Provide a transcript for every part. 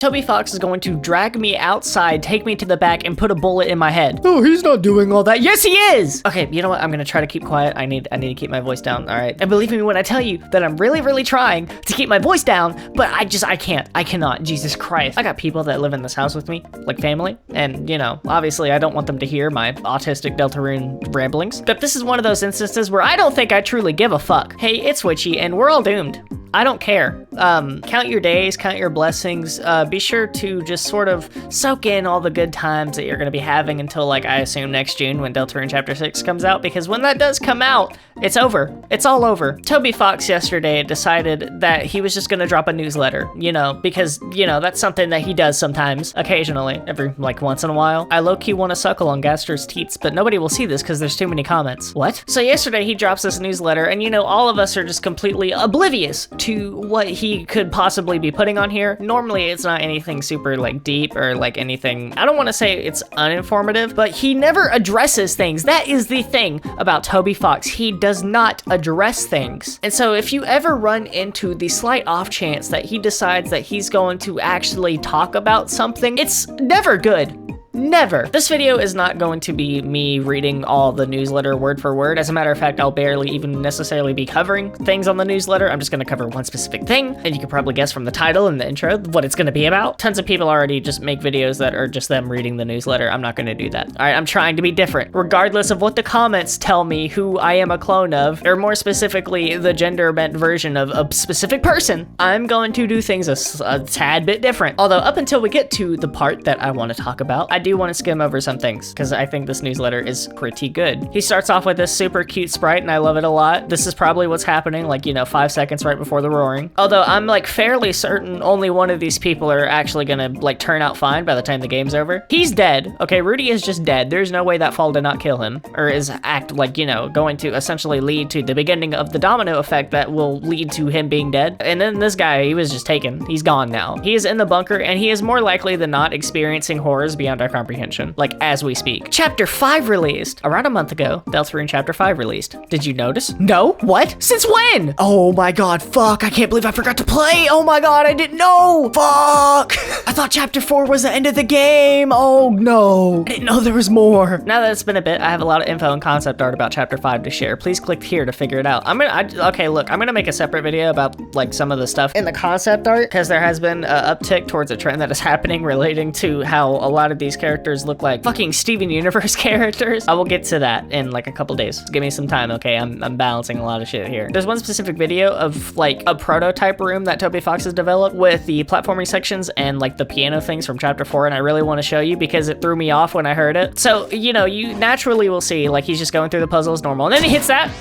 Toby Fox is going to drag me outside, take me to the back, and put a bullet in my head. Oh, he's not doing all that. Yes, he is! Okay, you know what? I'm gonna try to keep quiet. I need to keep my voice down, all right? And believe me when I tell you that I'm really, really trying to keep my voice down, but I can't. I cannot. Jesus Christ. I got people that live in this house with me, like family, and, you know, obviously I don't want them to hear my autistic deltarune ramblings, but this is one of those instances where I don't think I truly give a fuck. Hey, it's Witchiee, and we're all doomed. I don't care. Count your days, count your blessings. Be sure to just sort of soak in all the good times that you're gonna be having until, like, I assume next June when Deltarune Chapter 6 comes out, because when that does come out, it's over. It's all over. Toby Fox yesterday decided that he was just gonna drop a newsletter, you know, because, you know, that's something that he does sometimes, occasionally, every, like, once in a while. I low-key wanna suckle on Gaster's teats, but nobody will see this because there's too many comments. What? So yesterday he drops this newsletter, and, you know, all of us are just completely oblivious to what he could possibly be putting on here. Normally it's not anything super like deep or like anything, I don't want to say it's uninformative, but he never addresses things. That is the thing about Toby Fox. He does not address things. And so if you ever run into the slight off chance that he decides that he's going to actually talk about something, it's never good. Never. This video is not going to be me reading all the newsletter word for word. As a matter of fact, I'll barely even necessarily be covering things on the newsletter. I'm just gonna cover one specific thing, and you can probably guess from the title and the intro what it's gonna be about. Tons of people already just make videos that are just them reading the newsletter. I'm not gonna do that. All right, I'm trying to be different. Regardless of what the comments tell me who I am a clone of, or more specifically, the gender bent version of a specific person, I'm going to do things a tad bit different. Although up until we get to the part that I wanna talk about, I do want to skim over some things because I think this newsletter is pretty good. He starts off with this super cute sprite and I love it a lot. This is probably what's happening, like, you know, 5 seconds right before the roaring. Although I'm like fairly certain only one of these people are actually gonna like turn out fine by the time the game's over. He's dead. Okay, Rudy is just dead. There's no way that fall did not kill him, or is like, you know, going to essentially lead to the beginning of the domino effect that will lead to him being dead. And then this guy, he was just taken. He's gone now. He is in the bunker and he is more likely than not experiencing horrors beyond our comprehension. Like, as we speak. Chapter 5 released. Around a month ago, Deltarune Chapter 5 released. Did you notice? No? What? Since when? Oh my god, fuck. I can't believe I forgot to play. Oh my god, I didn't know. Fuck. I thought Chapter 4 was the end of the game. Oh no. I didn't know there was more. Now that it's been a bit, I have a lot of info and concept art about Chapter 5 to share. Please click here to figure it out. Okay, look, I'm gonna make a separate video about like some of the stuff in the concept art, because there has been an uptick towards a trend that is happening relating to how a lot of these characters look like fucking Steven Universe characters. I will get to that in like a couple days. Give me some time, okay? I'm balancing a lot of shit here. There's one specific video of like a prototype room that Toby Fox has developed with the platforming sections and like the piano things from Chapter 4, and I really want to show you because it threw me off when I heard it. So, you know, you naturally will see like he's just going through the puzzle as normal, and then he hits that.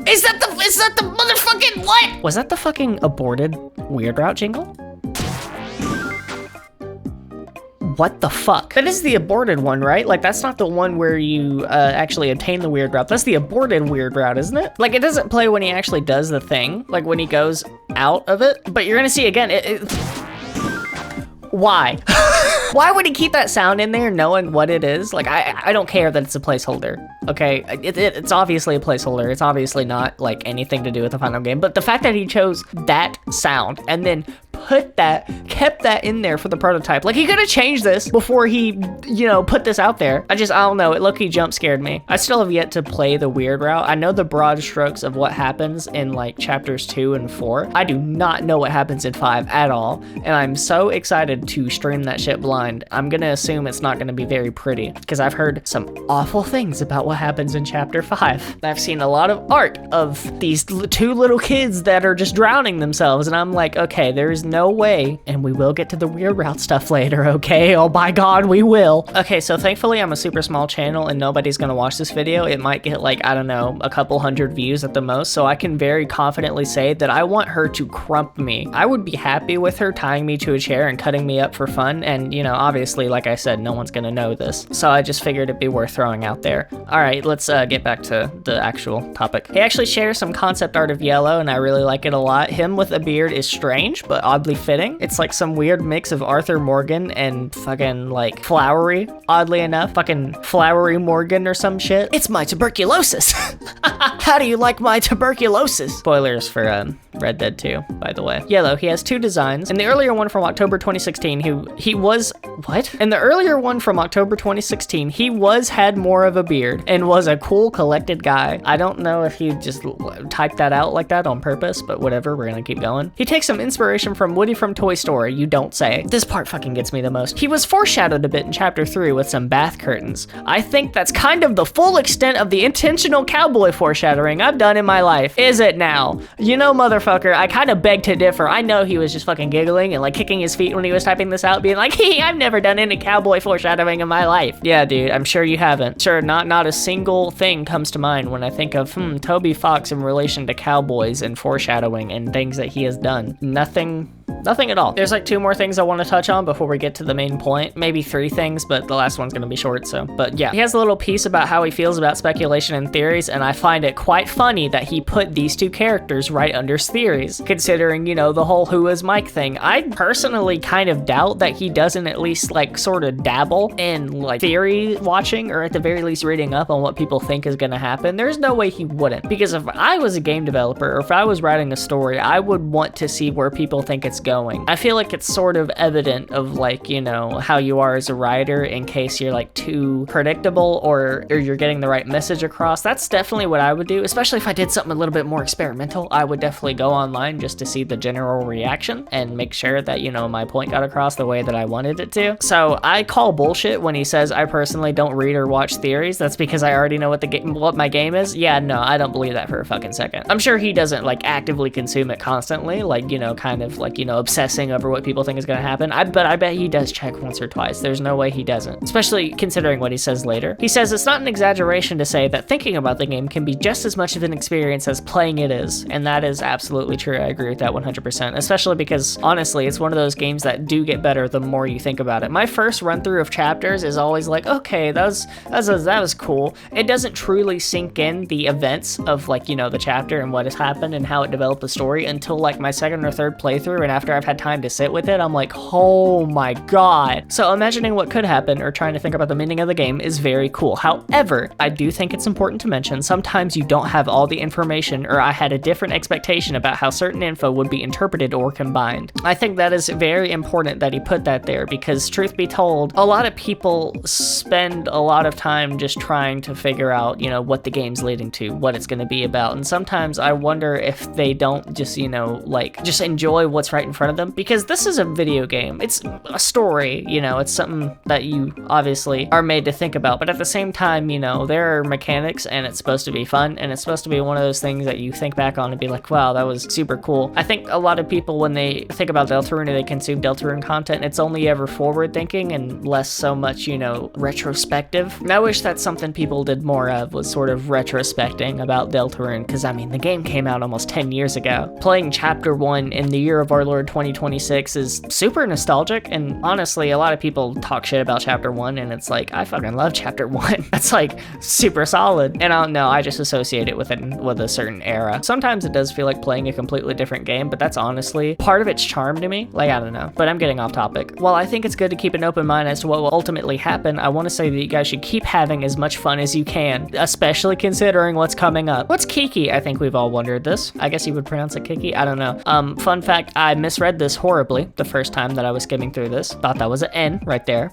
Is that the motherfucking what? Was that the fucking aborted Weird Route jingle? What the fuck? That is the aborted one, right? Like, that's not the one where you actually obtain the weird route. That's the aborted weird route, isn't it? Like, it doesn't play when he actually does the thing, like when he goes out of it. But you're gonna see again, why? Why would he keep that sound in there knowing what it is? Like, I don't care that it's a placeholder, okay? It's obviously a placeholder. It's obviously not, like, anything to do with the Fandom game. But the fact that he chose that sound and then kept that in there for the prototype. Like, he could have changed this before he, you know, put this out there. I don't know. It low-key jump scared me. I still have yet to play the weird route. I know the broad strokes of what happens in, like, chapters 2 and 4. I do not know what happens in 5 at all. And I'm so excited to stream that shit blind. I'm gonna assume it's not gonna be very pretty because I've heard some awful things about what happens in chapter 5. I've seen a lot of art of these 2 little kids that are just drowning themselves, and I'm like, okay, there's no way, and we will get to the weird route stuff later, okay? Oh my god, we will. Okay, so thankfully I'm a super small channel and nobody's gonna watch this video. It might get like, I don't know, a couple hundred views at the most, so I can very confidently say that I want her to crump me. I would be happy with her tying me to a chair and cutting me up for fun, and you know, obviously, like I said, no one's gonna know this, so I just figured it'd be worth throwing out there. All right, let's get back to the actual topic. He actually shares some concept art of Yellow, and I really like it a lot. Him with a beard is strange, but oddly fitting. It's like some weird mix of Arthur Morgan and fucking like Flowery, oddly enough. Fucking Flowery Morgan or some shit. It's my tuberculosis. How do you like my tuberculosis? Spoilers for Red Dead 2, by the way. Yellow, he has 2 designs. In the earlier one from October 2016, he was, what? In the earlier one from October 2016, he had more of a beard and was a cool, collected guy. I don't know if he just typed that out like that on purpose, but whatever, we're gonna keep going. He takes some inspiration from Woody from Toy Story, you don't say. This part fucking gets me the most. He was foreshadowed a bit in chapter 3 with some bath curtains. I think that's kind of the full extent of the intentional cowboy foreshadowing I've done in my life. Is it now? You know, motherfucker, I kind of beg to differ. I know he was just fucking giggling and like kicking his feet when he was typing this out, being like, hey, I've never done any cowboy foreshadowing in my life. Yeah, dude, I'm sure you haven't. Sure, not a single thing comes to mind when I think of, Toby Fox in relation to cowboys and foreshadowing and things that he has done. Nothing at all. There's like 2 more things I want to touch on before we get to the main point. Maybe 3 things, but the last one's gonna be short, so. But yeah, he has a little piece about how he feels about speculation and theories, and I find it quite funny that he put these 2 characters right under theories, considering, you know, the whole who is Mike thing. I personally kind of doubt that he doesn't at least like sort of dabble in like theory watching, or at the very least reading up on what people think is gonna happen. There's no way he wouldn't, because if I was a game developer, or if I was writing a story, I would want to see where people think it's going. I feel like it's sort of evident of like, you know, how you are as a writer in case you're like too predictable or you're getting the right message across. That's definitely what I would do, especially if I did something a little bit more experimental. I would definitely go online just to see the general reaction and make sure that, you know, my point got across the way that I wanted it to. So I call bullshit when he says I personally don't read or watch theories. That's because I already know what my game is. Yeah, no, I don't believe that for a fucking second. I'm sure he doesn't like actively consume it constantly, like, you know, kind of like, you know, obsessing over what people think is gonna happen. But I bet he does check once or twice. There's no way he doesn't, especially considering what he says later. He says it's not an exaggeration to say that thinking about the game can be just as much of an experience as playing it is, and that is absolutely true. I agree with that 100%, especially because honestly, it's one of those games that do get better the more you think about it. My first run through of chapters is always like, okay, that was cool. It doesn't truly sink in the events of like, you know, the chapter and what has happened and how it developed the story until like my 2nd or 3rd playthrough, and after I've had time to sit with it, I'm like, oh my god. So imagining what could happen or trying to think about the meaning of the game is very cool. However, I do think it's important to mention sometimes you don't have all the information, or I had a different expectation about how certain info would be interpreted or combined. I think that is very important that he put that there, because truth be told, a lot of people spend a lot of time just trying to figure out, you know, what the game's leading to, what it's going to be about, and sometimes I wonder if they don't just, you know, like just enjoy what's right in front of them, because this is a video game. It's a story, you know, it's something that you obviously are made to think about, but at the same time, you know, there are mechanics and it's supposed to be fun, and it's supposed to be one of those things that you think back on and be like, wow, that was super cool. I think a lot of people, when they think about Deltarune or they consume Deltarune content, it's only ever forward thinking and less so much, you know, retrospective. And I wish that's something people did more of, was sort of retrospecting about Deltarune, because I mean, the game came out almost 10 years ago. Playing chapter 1 in the year of our Lord 2026 is super nostalgic, and honestly, a lot of people talk shit about chapter 1, and it's like, I fucking love chapter 1. That's like super solid, and I don't know, I just associate it with a certain era. Sometimes it does feel like playing a completely different game, but that's honestly part of its charm to me. Like, I don't know, but I'm getting off topic. While I think it's good to keep an open mind as to what will ultimately happen, I want to say that you guys should keep having as much fun as you can, especially considering what's coming up. What's Kiki? I think we've all wondered this. I guess you would pronounce it Kiki? I don't know. Fun fact, I misread this horribly the first time that I was skimming through this. Thought that was an N right there.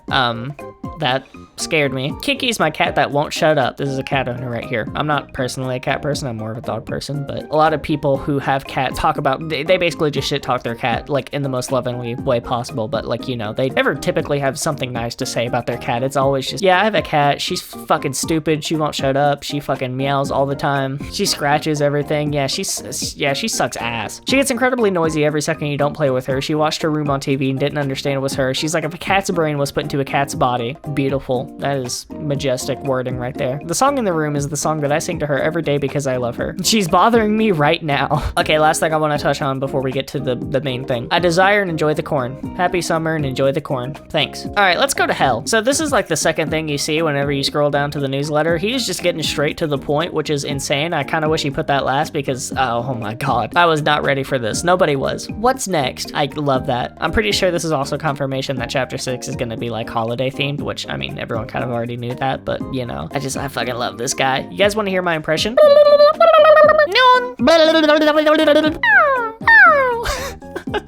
That scared me. Kiki's my cat that won't shut up. This is a cat owner right here. I'm not personally a cat person, I'm more of a dog person, but a lot of people who have cats talk about, they basically just shit talk their cat, like in the most lovingly way possible, but like, you know, they never typically have something nice to say about their cat. It's always just, yeah, I have a cat, she's fucking stupid, she won't shut up, she fucking meows all the time, she scratches everything, yeah, she sucks ass. She gets incredibly noisy every second you don't play with her. She watched her room on TV and didn't understand it was her. She's like if a cat's brain was put into a cat's body. Beautiful. That is majestic wording right there. The song in the room is the song that I sing to her every day because I love her. She's bothering me right now. Okay, last thing I want to touch on before we get to the main thing. I desire and enjoy the corn. Happy summer and enjoy the corn. Thanks. All right, let's go to hell. So this is like the second thing you see whenever you scroll down to the newsletter. He's just getting straight to the point, which is insane. I kind of wish he put that last because, oh my god, I was not ready for this. Nobody was. What's next? I love that. I'm pretty sure this is also confirmation that chapter 6 is going to be like holiday themed, which I mean, everyone kind of already knew that, but you know, I fucking love this guy. You guys want to hear my impression?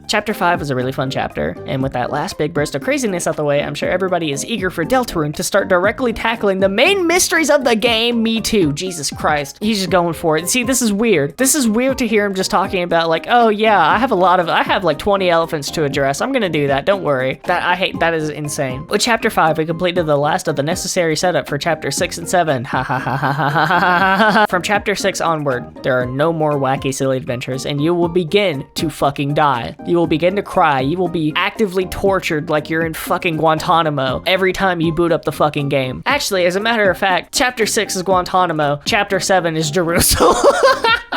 Chapter 5 was a really fun chapter, and with that last big burst of craziness out the way, I'm sure everybody is eager for deltarune to start directly tackling the main mysteries of the game. Me too, Jesus Christ. He's just going for it. See, this is weird. This is weird to hear him just talking about like, oh yeah, I have like 20 elephants to address. I'm gonna do that, don't worry. That is insane. With chapter 5, we completed the last of the necessary setup for chapter 6 and 7. Ha ha ha ha ha ha ha ha. From chapter 6 onward, there are no more wacky silly adventures, and you will begin to fucking die. You will begin to cry. You will be actively tortured like you're in fucking Guantanamo every time you boot up the fucking game. Actually, as a matter of fact, chapter 6 is Guantanamo, chapter 7 is Jerusalem.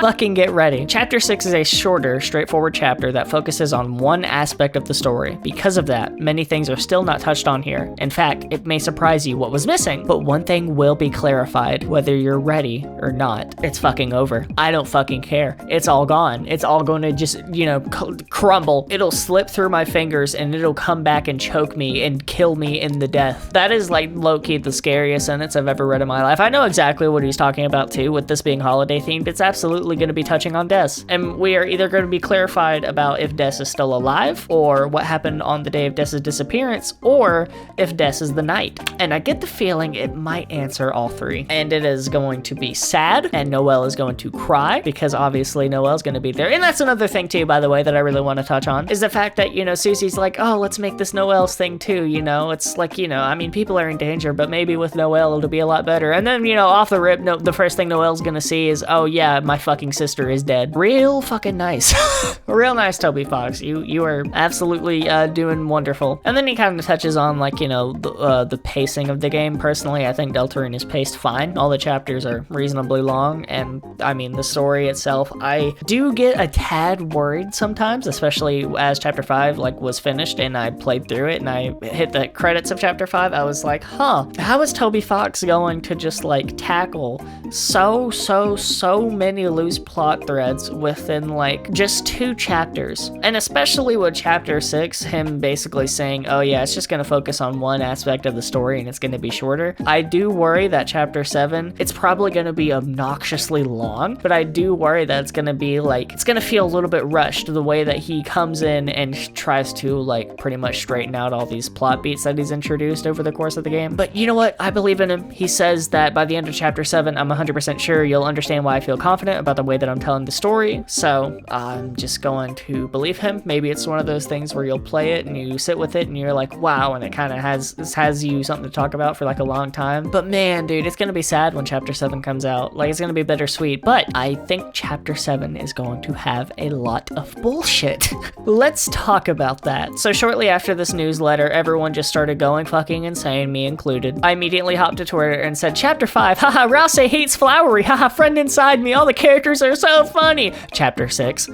Fucking get ready. Chapter 6 is a shorter, straightforward chapter that focuses on one aspect of the story. Because of that, many things are still not touched on here. In fact, it may surprise you what was missing, but one thing will be clarified, whether you're ready or not. It's fucking over. I don't fucking care. It's all gone. It's all going to just, you know, crumble. It'll slip through my fingers and it'll come back and choke me and kill me in the death. That is like low-key the scariest sentence I've ever read in my life. I know exactly what he's talking about too, with this being holiday themed. It's absolutely going to be touching on Des, and we are either going to be clarified about if Des is still alive, or what happened on the day of Des' disappearance, or if Des is the knight. And I get the feeling it might answer all three, and it is going to be sad, and Noelle is going to cry, because obviously Noelle's going to be there. And that's another thing too, by the way, that I really want to touch on, is the fact that, you know, Susie's like, oh, let's make this Noelle's thing too, you know, it's like, you know, I mean, people are in danger, but maybe with Noelle it'll be a lot better. And then, you know, off the rip, no, the first thing Noelle's gonna see is, oh yeah, my fucking sister is dead. Real fucking nice. Real nice, Toby Fox. You are absolutely doing wonderful. And then he kind of touches on, like, you know, the pacing of the game. Personally, I think deltarune is paced fine. All the chapters are reasonably long, and I mean, the story itself, I do get a tad worried sometimes, especially as chapter 5 like was finished and I played through it and I hit the credits of chapter 5. I was like, huh, how is Toby Fox going to just like tackle so many loose plot threads within like just 2 chapters? And especially with chapter 6, him basically saying, oh yeah, it's just gonna focus on one aspect of the story and it's gonna be shorter. I do worry that chapter 7, it's probably gonna be obnoxiously long, but I do worry that it's gonna be like, it's gonna feel a little bit rushed, the way that he comes in and tries to like pretty much straighten out all these plot beats that he's introduced over the course of the game. But you know what? I believe in him. He says that by the end of chapter 7, I'm 100% sure you'll understand why I feel confident about the way that I'm telling the story. So I'm just going to believe him. Maybe it's one of those things where you'll play it and you sit with it and you're like, wow, and it kind of has you something to talk about for like a long time. But man, dude, it's gonna be sad when chapter 7 comes out. Like, it's gonna be bittersweet, but I think chapter 7 is going to have a lot of bullshit. Let's talk about that. So shortly after this newsletter, everyone just started going fucking insane, me included. I immediately hopped to Twitter and said, chapter 5, haha, Rouse hates flowery, haha, friend inside me, all the characters are so funny. Chapter 6.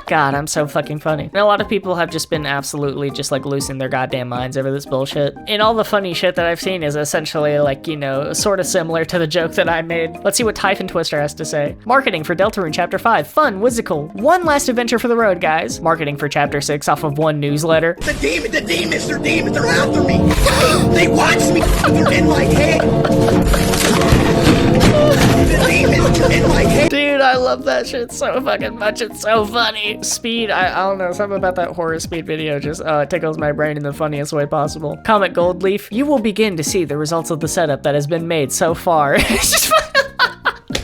God, I'm so fucking funny. And a lot of people have just been absolutely just like losing their goddamn minds over this bullshit. And all the funny shit that I've seen is essentially like, you know, sort of similar to the joke that I made. Let's see what Typhon Twister has to say. Marketing for deltarune chapter 5, fun, whimsical. One last adventure for the road, guys. Marketing for chapter 6 off of one newsletter. The demons, they're after me. They watch me, they're in my head. The demons are in my head. Dude, I love that shit so fucking much. It's so funny. Speed, I don't know, something about that horror Speed video just tickles my brain in the funniest way possible. Comment Goldleaf, you will begin to see the results of the setup that has been made so far. It's just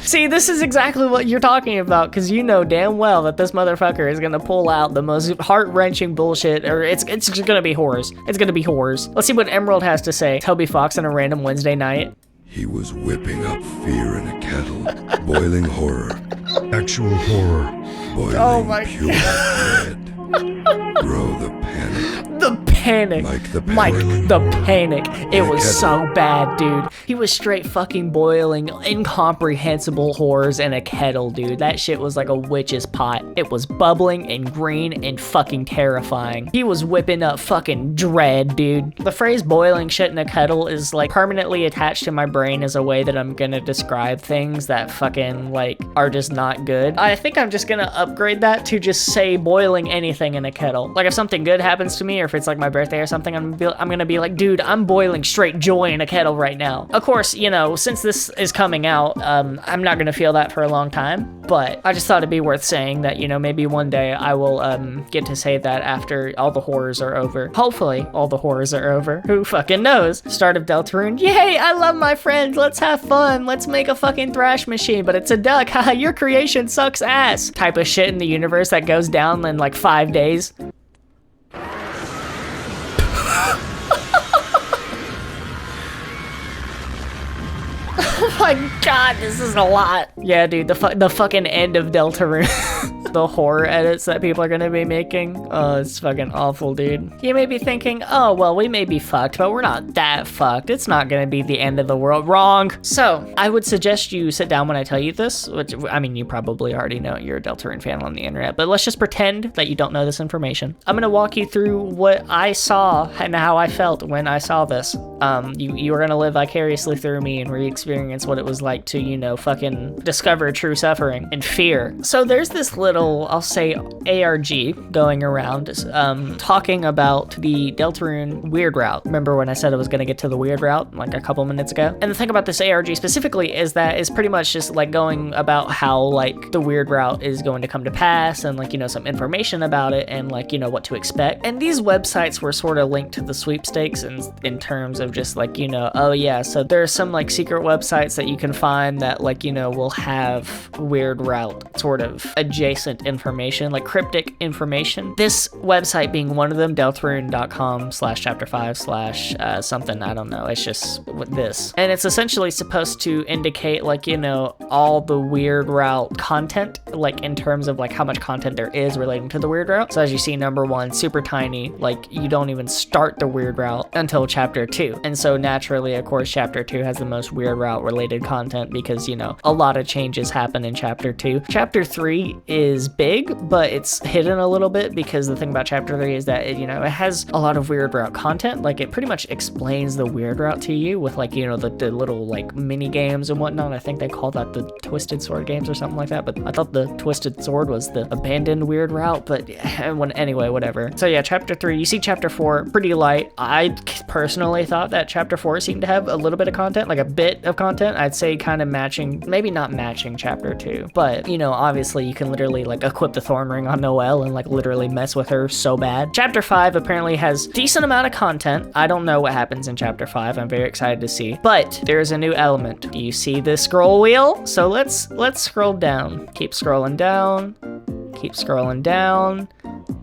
see, this is exactly what you're talking about, because you know damn well that this motherfucker is gonna pull out the most heart-wrenching bullshit, or it's just gonna be horrors. It's gonna be horrors. Let's see what Emerald has to say. Toby Fox on a random Wednesday night. He was whipping up fear in a kettle, boiling horror, Actual horror. boiling Oh my pure dread. Grow the panic. The panic. Mike the Mike panic. the panic. It The was kettle. so bad, dude. He was straight fucking boiling incomprehensible horrors in a kettle, dude. That shit was like a witch's pot. It was bubbling and green and fucking terrifying. He was whipping up fucking dread, dude. The phrase boiling shit in a kettle is like permanently attached to my brain as a way that I'm gonna describe things that fucking like are just not good. I think I'm just gonna upgrade that to just say boiling anything in a kettle. Like if something good happens to me, or if it's like my birthday or something, I'm gonna be like, dude, I'm boiling straight joy in a kettle right now. Of course, you know, since this is coming out, I'm not gonna feel that for a long time, but I just thought it'd be worth saying that, you know, maybe one day I will get to say that after all the horrors are over. Hopefully all the horrors are over. Who fucking knows? Start of Deltarune. Yay, I love my friends. Let's have fun. Let's make a fucking thrash machine, but it's a duck. Haha, your creation sucks ass. Type of shit in the universe that goes down in like 5 days. Oh my god, this is a lot. Yeah, dude, the fucking end of Deltarune. The horror edits that people are gonna be making. Oh, it's fucking awful, dude. You may be thinking, oh, well, we may be fucked, but we're not that fucked. It's not gonna be the end of the world. Wrong. So, I would suggest you sit down when I tell you this, which, I mean, you probably already know you're a Deltarune fan on the internet, but let's just pretend that you don't know this information. I'm gonna walk you through what I saw and how I felt when I saw this. You are gonna live vicariously through me and re-experience what it was like to, you know, fucking discover true suffering and fear. So there's this little, I'll say, ARG going around, talking about the Deltarune weird route. Remember when I said I was gonna get to the weird route like a couple minutes ago? And the thing about this ARG specifically is that it's pretty much just like going about how like the weird route is going to come to pass and like, you know, some information about it and like, you know, what to expect. And these websites were sort of linked to the sweepstakes in terms of just like, you know, oh yeah, so there's some like secret websites that you can find that like, you know, will have weird route sort of adjacent information, like cryptic information. This website being one of them, deltarune.com/chapter5/ something, I don't know, it's just this. And it's essentially supposed to indicate like, you know, all the weird route content, like in terms of like how much content there is relating to the weird route. So as you see, number 1, super tiny, like you don't even start the weird route until chapter 2. And so naturally, of course, chapter 2 has the most weird route related content because, you know, a lot of changes happen in chapter 2. Chapter 3 is big, but it's hidden a little bit because the thing about chapter 3 is that it, you know, it has a lot of weird route content. Like it pretty much explains the weird route to you with like, you know, the little like mini games and whatnot. I think they call that the Twisted Sword games or something like that, but I thought the Twisted Sword was the abandoned weird route, but anyway, whatever. So yeah, chapter 3, you see chapter 4, pretty light. I personally thought that chapter 4 seemed to have a little bit of content, like a bit of content. I'd say kind of matching, maybe not matching chapter 2, but you know, obviously you can literally like equip the thorn ring on Noelle and like literally mess with her so bad. Chapter 5 apparently has decent amount of content. I don't know what happens in chapter 5. I'm very excited to see, but there's a new element. Do you see this scroll wheel? So let's scroll down. Keep scrolling down. Keep scrolling down.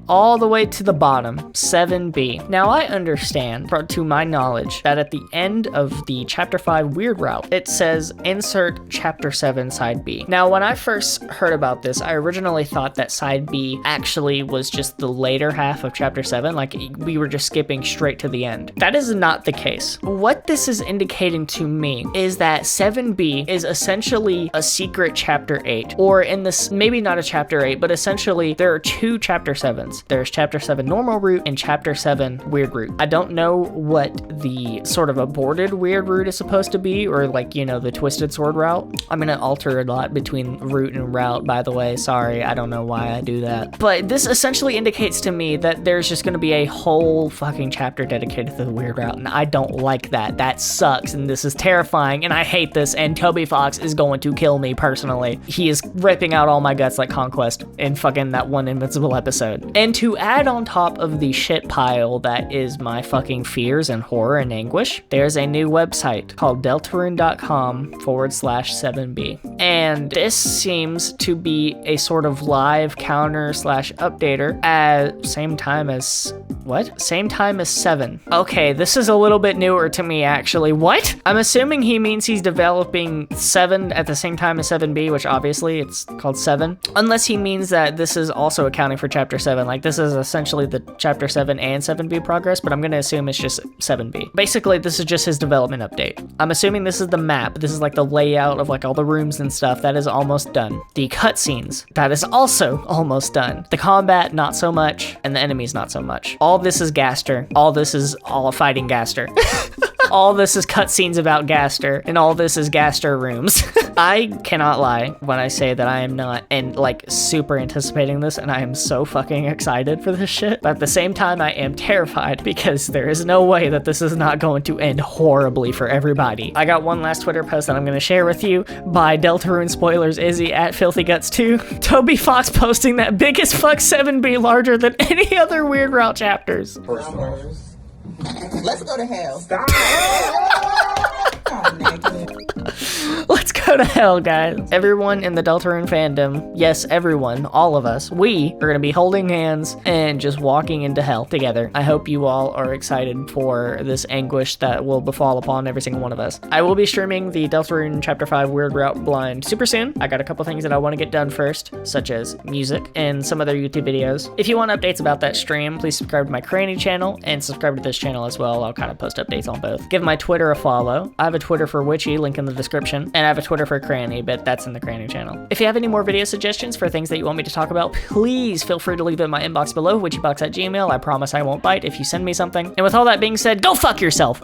All the way to the bottom, 7B. Now I understand, to my knowledge, that at the end of the chapter 5 weird route, it says insert chapter 7 side B. Now when I first heard about this, I originally thought that side B actually was just the later half of chapter 7, like we were just skipping straight to the end. That is not the case. What this is indicating to me is that 7B is essentially a secret chapter 8, or in this, maybe not a chapter 8, but essentially there are 2 chapter 7s. There's chapter 7 normal route and chapter 7 weird route. I don't know what the sort of aborted weird route is supposed to be, or like, you know, the Twisted Sword route. I'm gonna alter a lot between route and route, by the way. Sorry, I don't know why I do that. But this essentially indicates to me that there's just gonna be a whole fucking chapter dedicated to the weird route, and I don't like that. That sucks, and this is terrifying, and I hate this, and Toby Fox is going to kill me personally. He is ripping out all my guts like Conquest in fucking that one Invincible episode. And to add on top of the shit pile that is my fucking fears and horror and anguish, there's a new website called deltarune.com/7B. And this seems to be a sort of live counter/updater at same time as, what? Same time as 7. Okay, this is a little bit newer to me actually. What? I'm assuming he means he's developing 7 at the same time as 7B, which obviously it's called 7. Unless he means that this is also accounting for chapter 7. Like this is essentially the chapter 7 and 7B progress, but I'm gonna assume it's just 7B. Basically, this is just his development update. I'm assuming this is the map. This is like the layout of like all the rooms and stuff. That is almost done. The cutscenes, that is also almost done. The combat, not so much, and the enemies, not so much. All this is Gaster. All this is all fighting Gaster. All this is cutscenes about Gaster, and all this is Gaster rooms. I cannot lie when I say that I am not like super anticipating this, and I am so fucking excited for this shit. But at the same time, I am terrified because there is no way that this is not going to end horribly for everybody. I got one last Twitter post that I'm going to share with you by deltarune spoilers Izzy at Filthy Guts 2. Toby Fox posting that biggest fuck 7B larger than any other Weird Route chapters. Let's go to hell. Stop. Let's go to hell, guys. Everyone in the Deltarune fandom, yes, everyone, all of us, we are gonna be holding hands and just walking into hell together. I hope you all are excited for this anguish that will befall upon every single one of us. I will be streaming the Deltarune Chapter 5 Weird Route Blind super soon. I got a couple things that I want to get done first, such as music and some other YouTube videos. If you want updates about that stream, please subscribe to my Cranny channel and subscribe to this channel as well. I'll kind of post updates on both. Give my Twitter a follow. I have a Twitter for Witchiee, link in the description, and I have a Twitter for Cranny, but that's in the Cranny channel. If you have any more video suggestions for things that you want me to talk about, please feel free to leave it in my inbox below, witchiebox@gmail.com. I promise I won't bite if you send me something. And with all that being said, go fuck yourself!